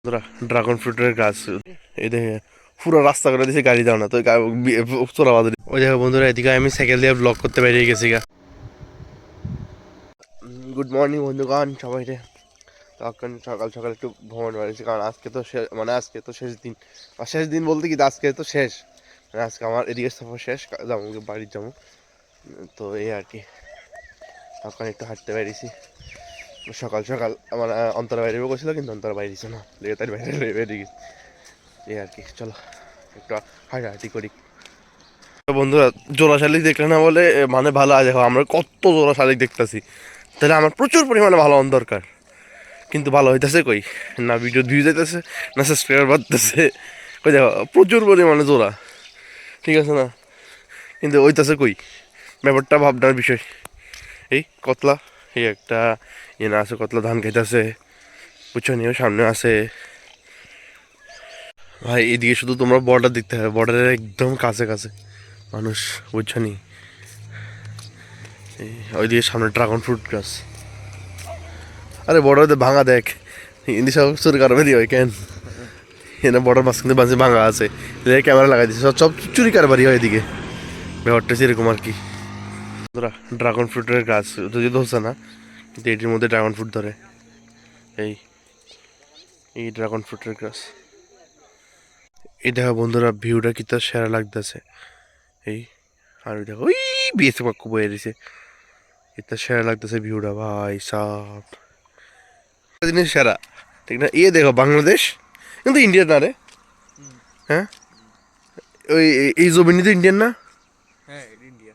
বন্ধুরা, ড্রাগন ফ্রুটের গাছ এই দেখে পুরো রাস্তা করে দিয়েছে, গাড়ি যাও না তো চোরা বাজারে। ওই দেখো বন্ধুরা, এদিকে আমি সাইকেল দিয়ে ব্লক করতে বেরিয়ে গেছি গা। গুড মর্নিং বন্ধুগণ সবাই রে। তখন সকাল সকাল একটু ভ্রমণ বেরিয়েছি, কারণ আজকে তো আজকে তো শেষ দিন। আর শেষ দিন বলতে কি, আজকে তো শেষ, মানে আজকে আমার এদিকে সফর শেষ, যাবো বাড়ির যাবো। তো এই আর কি, তখন একটু হাঁটতে বেরিয়েছি সকাল সকাল। আমার অন্তর বাইরে গেছিলো, কিন্তু অন্তর বাইরেছে না, লেগে তার বাইরে বেরিয়ে গেছি। এই আর কি, চলো একটু হাঁটাহাঁটি করি। বন্ধুরা, জোড়া শালিক দেখলে না বলে মানে ভালো আছে, দেখো আমরা কত জোড়া শালিক দেখতেছি, তাহলে আমার প্রচুর পরিমাণে ভালো হওয়ার দরকার, কিন্তু ভালো হইতেছে কই? না ভিডিও ভিউ যাইতেছে, না সাবস্ক্রাইবার বাড়তেছে। কই দেখো প্রচুর পরিমাণে জোড়া, ঠিক আছে না, কিন্তু ওইটাছে কই? ব্যাপারটা ভাবনার বিষয়। এই কতলা, এই একটা ইয়ে না আছে, কতলা ধান খাইতেছে, বুঝছো নিও সামনে আছে। ভাই এদিকে শুধু তোমরা বর্ডার দেখতে হবে, বর্ডারের একদম কাছে কাছে মানুষ, বুঝছো নি? ওইদিকে সামনে ড্রাগন ফ্রুট গাছ। আরে বর্ডার ভাঙা দেখ, হিন্দি সব চুরি কারবারি হয় কেন? এখানে বর্ডার মাঝখানে বাজে ভাঙা আছে, ক্যামেরা লাগাই দিচ্ছে, সব সব চুরি কারবারি হয় এদিকে। ব্যাপারটা সেরকম আর কি। ড্রাগন ফ্রুটের গাছ যদি ধরছে না, কিন্তু এটির মধ্যে ড্রাগন ফ্রুট ধরে। এই এই ড্রাগন ফ্রুটের গাছ। এই দেখো বন্ধুরা, ভিউটা কি তার সেরা লাগতেছে। এই আর ওই দেখো, ওই বিএসএফ পাক্কু বয়ে দিছে, এটা সেরা লাগতেছে ভিউটা ভাই সাব। জিনিস সেরা, ঠিক না? ইয়ে দেখো বাংলাদেশ, কিন্তু ইন্ডিয়ান না রে। হ্যাঁ, ওই এই জমিনি তো ইন্ডিয়ান না? হ্যাঁ ইন্ডিয়া।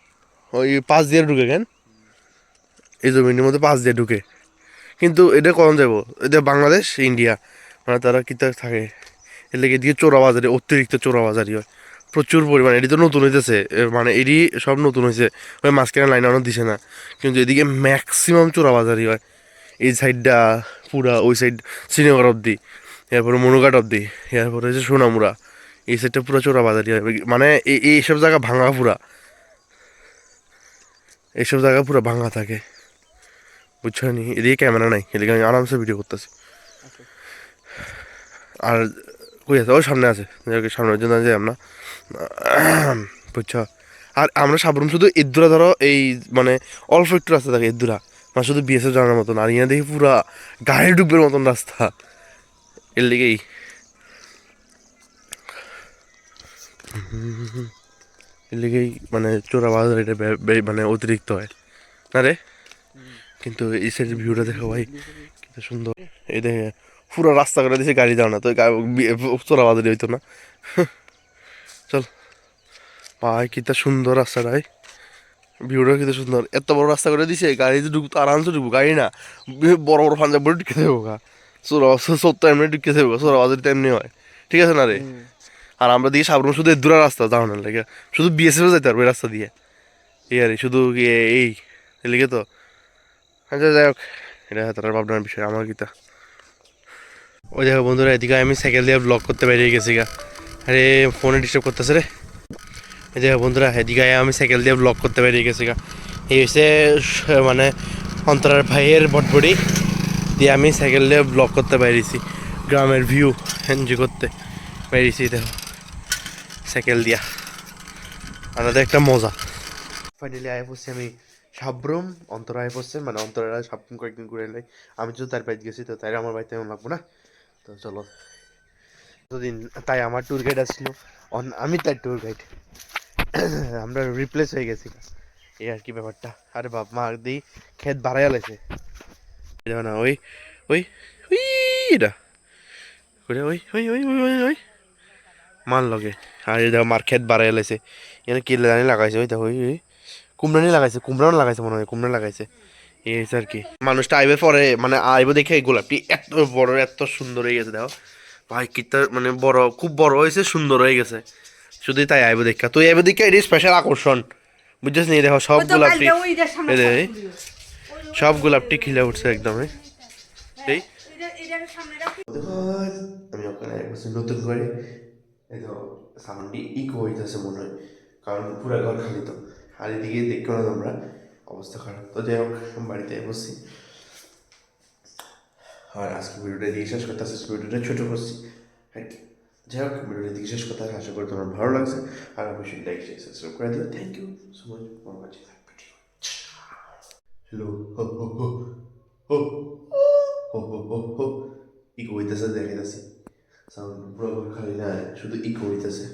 ওই পাঁচ দিয়ে ঢুকে কেন? এই জমিনের মধ্যে পাঁচ দিয়ে ঢুকে, কিন্তু এটা কখন যাবো? এটা বাংলাদেশ ইন্ডিয়া, মানে তারা কিতা থাকে, এর লেগে এদিকে চোরাবাজারি, অতিরিক্ত চোরাবাজারি হয় প্রচুর পরিমাণে। এটি তো নতুন হইতেছে, মানে এটি সব নতুন হয়েছে, ওই মাঝখানে লাইন অনেক দিছে না, কিন্তু এদিকে ম্যাক্সিমাম চোরাবাজারি হয়। এই সাইডটা পুরা, ওই সাইড শ্রীনগর অব্দি, এরপরে মনুঘাট অব্দি, এরপরে হচ্ছে সোনামুড়া, এই সাইডটা পুরো চোরাবাজারি হয়। মানে এইসব জায়গা ভাঙা পুরা, এইসব জায়গা পুরো ভাঙা থাকে, বুঝছো নি? এদিকে ক্যামেরা নাই, এদিকে আমি আরামসে ভিডিও করতেছি। আর কই আছে? ওই সামনে আছে, সামনের জন্য যাই আমরা, বুঝছো? আর আমরা সাবরুম শুধু ইদ্দুরা ধরো এই, মানে অল্প একটু রাস্তা থাকে ইদ্দুরা, মানে শুধু বিএসএফ জানার মতন। আর ইয়া দেখি পুরা গাড়ি ডুববের মতন রাস্তা, এর লিগেই এর লিগেই মানে চোরা বাজার এটা মানে অতিরিক্ত হয় না রে। কিন্তু এই সাইডের ভিউটা দেখো ভাই, কত সুন্দর। এই দেখে পুরো রাস্তা করে দিয়েছে, গাড়ি যাও না তো চোরা বাজারে হইতো না। চল ভাই, কিতা সুন্দর রাস্তাটাই, ভিউটা কত সুন্দর, এত বড় রাস্তা করে দিছে, গাড়ি যে ঢুকতো আরামসে ঢুকবো, গাড়ি না বড় বড় পাঞ্জাব বলে ঢুকে দেবো গা, সত্তর এমনি ঢুকে দেবো, সোরা বাজার এমনি হয়, ঠিক আছে না রে? আর আমরা দিকে সাবরুম শুধু দূরা রাস্তা দাঁড়ানোর লাগে, শুধু বিএসএফ যাইতে পারবো এই রাস্তা দিয়ে, এই আর শুধু এই এলিগে তো। আচ্ছা যাই হোক, এটা তার ভাবনার বিষয়, আমার কিতা। ওই দেখো বন্ধুরা, এদিকে আমি সাইকেল দিয়ে ব্লক করতে বেরিয়ে গেছি গা। আরে ফোনে ডিস্টার্ব করতেছে রে। এই দেখো বন্ধুরা, এদিকে আমি সাইকেল দিয়ে ব্লক করতে বেরিয়ে গেছি গা। এই হচ্ছে মানে অন্তরার ভাইয়ের বটবড়ি দিয়ে আমি সাইকেল দিয়ে ব্লক করতে বেরিয়েছি, গ্রামের ভিউ এনজয় করতে বেরিয়েছি। দেখো সাইকেল দিয়া আলাদা একটা মজা। ফাইনালি আয় পড়ছি আমি সাবরুম, অন্তর আয় পড়ছে, মানে অন্তরা সাবরুম কয়েকদিন ঘুরে এলাই। আমি তো তার বাড়িতে গেছি, তো তাই আমার বাড়িতে এমন লাগবো না, তো চলো। দুদিন তাই আমার ট্যুর গাইড আসছিল, আমি তার ট্যুর গাইড, আমরা রিপ্লেস হয়ে গেছি, এই আর কি ব্যাপারটা। আরে বাপ মা দিই খেত বাড়াই লাগছে, না ওই ওই ওই এটা ওই ওই ওই ওই ওই ওই ওই মান লগে। আর এই দেখো মার খেত বাড়াই লাইছে, এখানে কি জানি লাগাইছে, ওই দেখো ওই ওই কুমড়ানি লাগাইছে, কুমড়ানো লাগাইছে মনে হয়, কুমড়া লাগাইছে, এই হচ্ছে আর কি। মানুষটা আইবে পরে, মানে আইব দেখে এই গোলাপটি এত বড় এত সুন্দর হয়ে গেছে, দেখো ভাই কিতা, মানে বড়, খুব বড় হয়েছে, সুন্দর হয়ে গেছে। শুধু তাই আইব দেখা, তুই আইব দেখা, এটি স্পেশাল আকর্ষণ, বুঝছিস নি? দেখো সব গোলাপটি, সব গোলাপটি খিলে উঠছে একদম। এই আমি ওখানে বসে নতুন করে এই তো সাউন্ডটি ইকো হইতেছে মনে হয়, কারণ পুরা ঘর খালি তো। আর এদিকে দেখো না তোমরা, অবস্থা খারাপ। তো যাই হোক, বাড়িতে বসছি, আর আজকে ভিডিওটা এদিকে শেষ করতে আসছি, ভিডিওটা ছোটো করছি আর কি। যাই হোক, ভিডিওটা এদিকে শেষ করতে আসি, আশা করি তোমার ভালো লাগছে। আর অবশ্যই লাইক শেয়ার সাবস্ক্রাইব করে দিও। Thank you so much for watching that video. Hello, হো হো হো হো হো হো হো হো ইকো হইতেছে, দেখাইতেছে সাউন্ড পুরো খালি না, শুধু ইকো হইতেছে।